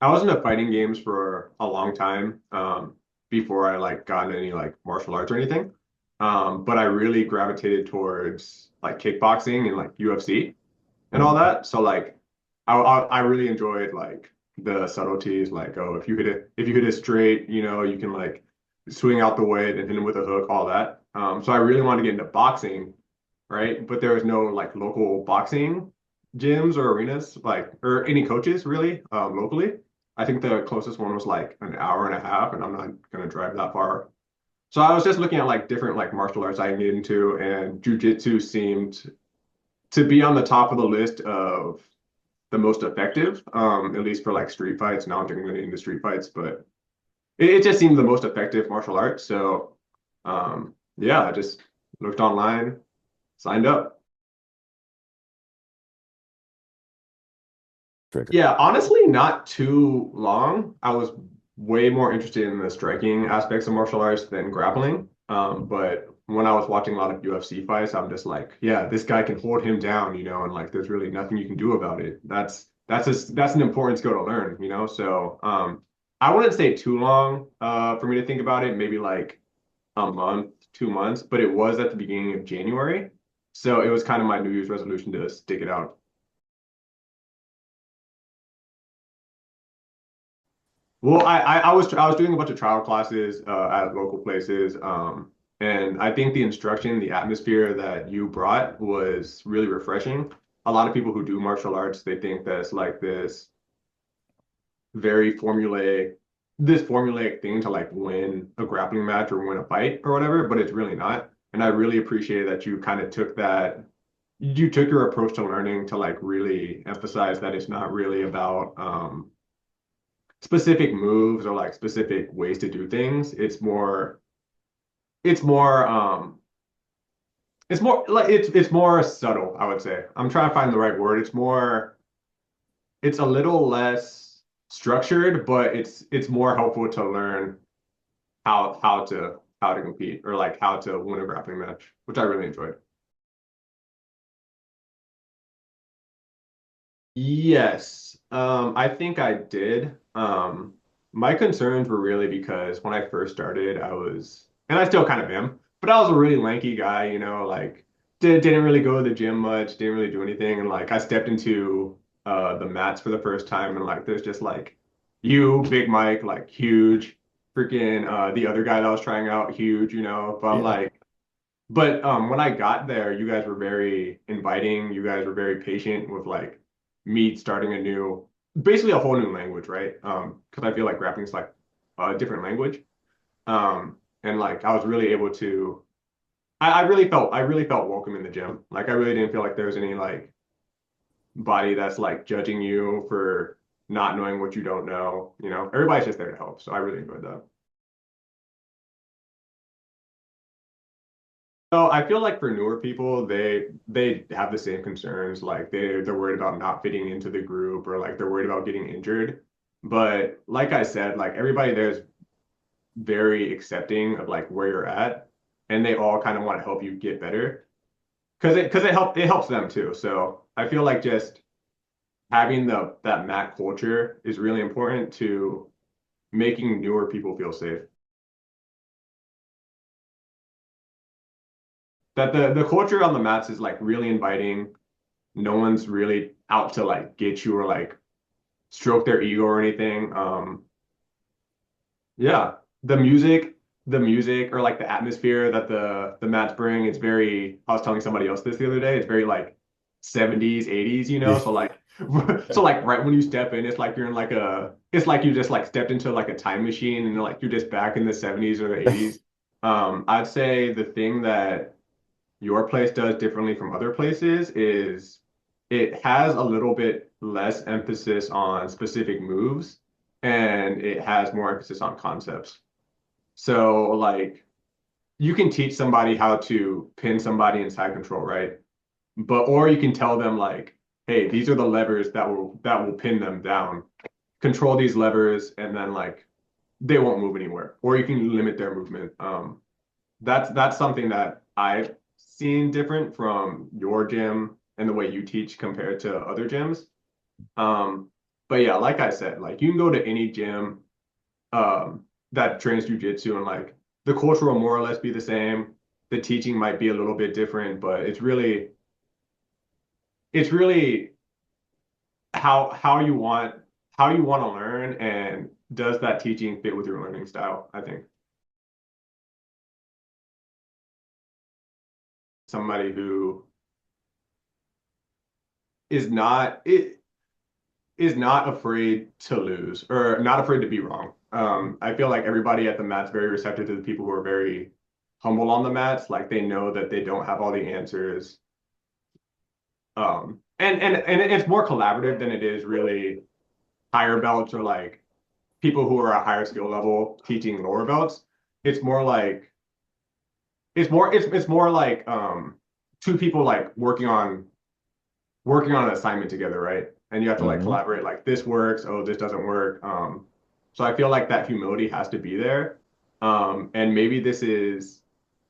I was into fighting games for a long time, before I like got into any like martial arts or anything. But I really gravitated towards like kickboxing and like UFC and all that. So like I really enjoyed like the subtleties, like oh if you hit it straight, you can like swing out the way and hit him with a hook, all that. So I really wanted to get into boxing, right? But there was no like local boxing gyms or arenas, like or any coaches really, locally. I think the closest one was like an hour and a half, and I'm not gonna drive that far. So I was just looking at like different like martial arts I can get into, and jujitsu seemed to be on the top of the list of the most effective, at least for like street fights. Now I'm getting into street fights, but it just seemed the most effective martial art. So yeah, I just looked online, signed up. Trigger. Yeah, honestly, not too long. I was way more interested in the striking aspects of martial arts than grappling. But when I was watching a lot of UFC fights, I'm just like, yeah, this guy can hold him down, and like there's really nothing you can do about it. That's an important skill to learn. So I wouldn't say too long for me to think about it, maybe like a month, 2 months, but it was at the beginning of January. So it was kind of my New Year's resolution to stick it out. Well, I was doing a bunch of trial classes at local places, and I think the instruction, the atmosphere that you brought was really refreshing. A lot of people who do martial arts, they think that it's like very this formulaic thing to like win a grappling match or win a fight or whatever, but it's really not. And I really appreciate that you kind of you took your approach to learning to like really emphasize that it's not really about specific moves or like specific ways to do things. It's more it's more like it's more subtle, I would say. I'm trying to find the right word. It's a little less structured, but it's more helpful to learn how to compete or like how to win a grappling match, which I really enjoyed. Yes, I think I did. My concerns were really because when I first started, and I still kind of am, but I was a really lanky guy, like didn't really go to the gym much, didn't really do anything, and like I stepped into the mats for the first time, and like there's just like you, Big Mike, like huge, freaking the other guy that was trying out, huge, but I'm Yeah. like. But when I got there, you guys were very inviting. You guys were very patient with like me starting basically a whole new language, right? Because I feel like rapping is like a different language. And like I was really able to, I really felt welcome in the gym. Like I really didn't feel like there was any like body that's like judging you for not knowing what you don't know. Everybody's just there to help. So I really enjoyed that. So I feel like for newer people, they have the same concerns. Like they're worried about not fitting into the group or like they're worried about getting injured. But like I said, like everybody there's very accepting of like where you're at, and they all kind of want to help you get better because it helps them too. So I feel like just having the that mat culture is really important to making newer people feel safe. That the culture on the mats is like really inviting. No one's really out to like get you or like stroke their ego or anything. Yeah, the music or like the atmosphere that the mats bring, it's very. I was telling somebody else this the other day. It's very like 70s, 80s, Yeah. So like, so like right when you step in, it's like you're in like it's like you just like stepped into like a time machine and like you're just back in the 70s or the 80s. I'd say the thing that your place does differently from other places is it has a little bit less emphasis on specific moves and it has more emphasis on concepts. So like you can teach somebody how to pin somebody in side control, right? But or you can tell them like, hey, these are the levers that will pin them down. Control these levers and then like they won't move anywhere. Or you can limit their movement. That's something that I've seen different from your gym and the way you teach compared to other gyms. Um, But yeah, like I said, like you can go to any gym that trains jujitsu and like the culture will more or less be the same. The teaching might be a little bit different, but it's really how you want to learn and does that teaching fit with your learning style, I think. Somebody who is not it is not afraid to lose or not afraid to be wrong. I feel like everybody at the mat's very receptive to the people who are very humble on the mats. Like they know that they don't have all the answers. And it's more collaborative than it is really higher belts or like people who are a higher skill level teaching lower belts. It's more like it's more like two people like working on an assignment together, right? And you have to like Hmm. collaborate, like this works, oh, this doesn't work. So I feel like that humility has to be there. And maybe this is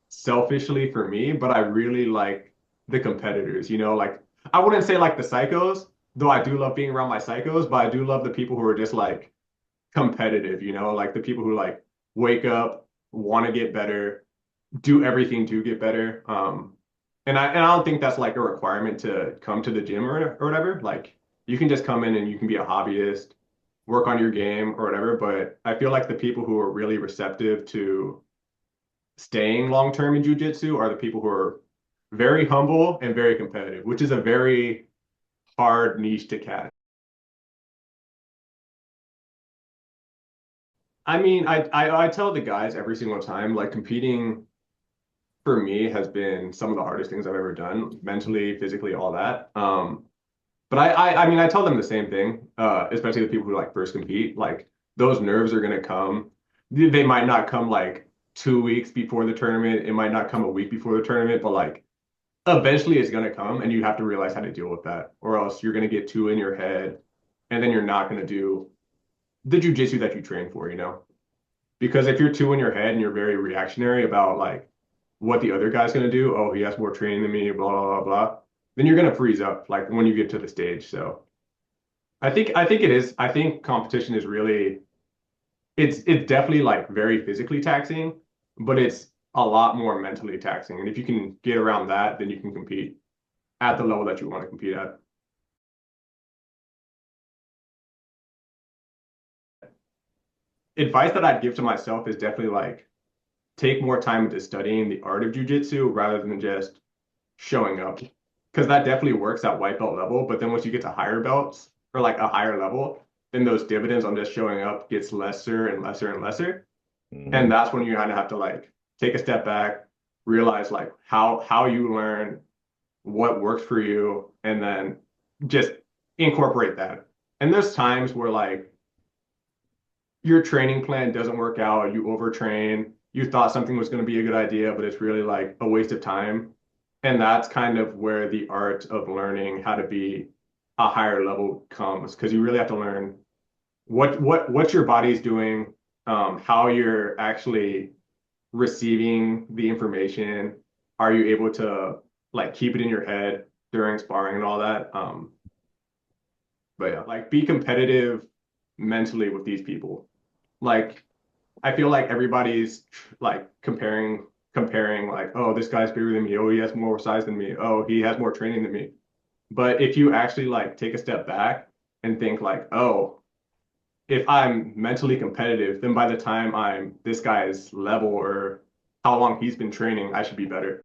selfishly for me, but I really like the competitors, like I wouldn't say like the psychos, though I do love being around my psychos, but I do love the people who are just like competitive, like the people who like wake up, want to get better, do everything to get better. And I don't think that's like a requirement to come to the gym or whatever. Like you can just come in and you can be a hobbyist, work on your game or whatever. But I feel like the people who are really receptive to staying long term in jujitsu are the people who are very humble and very competitive, which is a very hard niche to catch. I mean, I tell the guys every single time, like competing for me has been some of the hardest things I've ever done, mentally, physically, all that. But I mean, I tell them the same thing, especially the people who like first compete. Like those nerves are gonna come. They might not come like 2 weeks before the tournament. It might not come a week before the tournament, but like eventually it's gonna come, and you have to realize how to deal with that, or else you're gonna get too in your head, and then you're not gonna do the jujitsu that you train for. Because if you're too in your head and you're very reactionary about like what the other guy's gonna do, oh, he has more training than me, blah blah blah blah, then you're gonna freeze up like when you get to the stage. So I think it is. I think competition is really it's definitely like very physically taxing, but it's a lot more mentally taxing. And if you can get around that, then you can compete at the level that you want to compete at. Advice that I'd give to myself is definitely like take more time into studying the art of jujitsu rather than just showing up. Because that definitely works at white belt level. But then once you get to higher belts or like a higher level, then those dividends on just showing up gets lesser and lesser and lesser. And Hmm. that's when you kind of have to like take a step back, realize like how you learn, what works for you, and then just incorporate that. And there's times where like your training plan doesn't work out, you overtrain, you thought something was going to be a good idea, but it's really like a waste of time. And that's kind of where the art of learning how to be a higher level comes, because you really have to learn what your body's doing, how you're actually receiving the information. Are you able to like keep it in your head during sparring and all that? But yeah, like be competitive mentally with these people. Like I feel like everybody's like comparing like, oh, this guy's bigger than me. Oh, he has more size than me. Oh, he has more training than me. But if you actually like take a step back and think like, oh, if I'm mentally competitive, then by the time I'm this guy's level or how long he's been training, I should be better.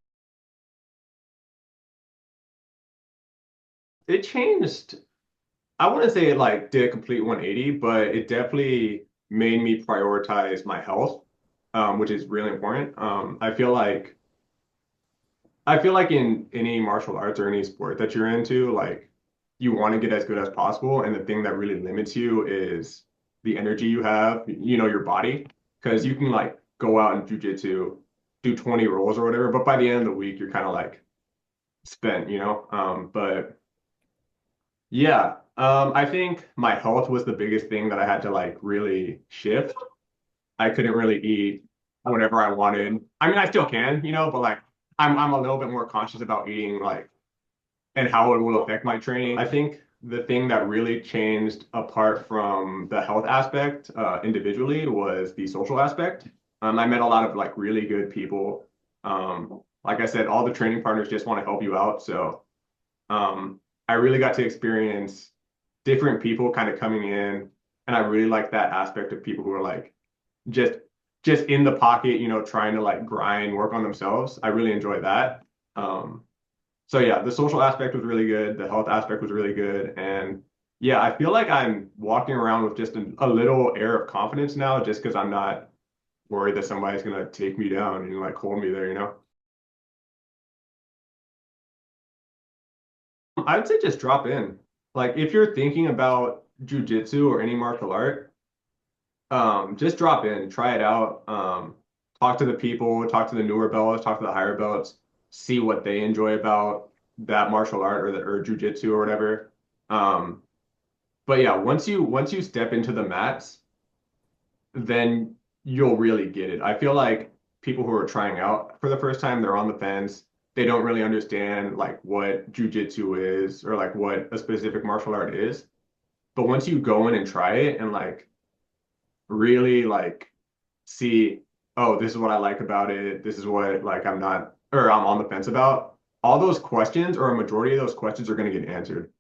It changed. I wouldn't say it like did a complete 180, but it definitely made me prioritize my health, which is really important. I feel like in any martial arts or any sport that you're into, like you want to get as good as possible, and the thing that really limits you is the energy you have, your body, because you can like go out and jujitsu, do 20 rolls or whatever, but by the end of the week, you're kind of like spent. But yeah, I think my health was the biggest thing that I had to like really shift. I couldn't really eat whatever I wanted. I mean, I still can, but like I'm a little bit more conscious about eating like and how it will affect my training. I think the thing that really changed apart from the health aspect individually was the social aspect. I met a lot of like really good people. Like I said, all the training partners just want to help you out. So I really got to experience different people kind of coming in, and I really like that aspect of people who are like just just in the pocket, trying to like grind, work on themselves. I really enjoy that. Um, so yeah, the social aspect was really good. The health aspect was really good. And yeah, I feel like I'm walking around with just a little air of confidence now, just because I'm not worried that somebody's gonna take me down and like hold me there. I would say just drop in. Like if you're thinking about jujitsu or any martial art, just drop in, try it out. Talk to the people, talk to the newer belts, talk to the higher belts, see what they enjoy about that martial art or jujitsu or whatever. Um, but yeah, once you step into the mats, then you'll really get it. I feel like people who are trying out for the first time, they're on the fence. They don't really understand like what jujitsu is or like what a specific martial art is. But once you go in and try it and like really like see, oh, this is what I like about it. This is what like I'm not or I'm on the fence about. All those questions or a majority of those questions are going to get answered.